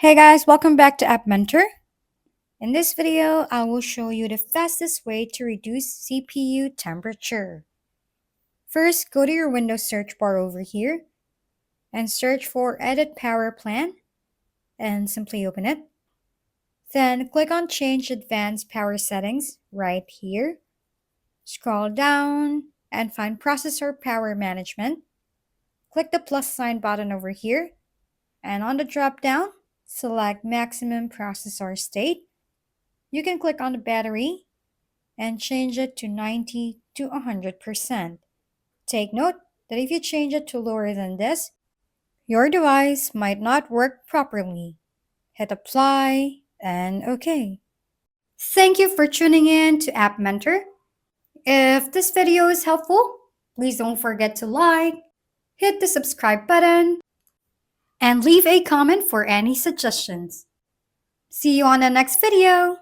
Hey guys, welcome back to App Mentor. In this video, I will show you the fastest way to reduce CPU temperature. First, go to your Windows search bar over here and search for Edit Power Plan and simply open it. Then click on Change Advanced Power Settings right here. Scroll down and find Processor Power Management. Click the plus sign button over here and on the drop down, select Maximum Processor State. You can click on the battery and change it to 90 to 100%. Take note that if you change it to lower than this, your device might not work properly. Hit apply and OK. Thank you for tuning in to App Mentor. If this video is helpful, please don't forget to like, hit the subscribe button, and leave a comment for any suggestions. See you on the next video.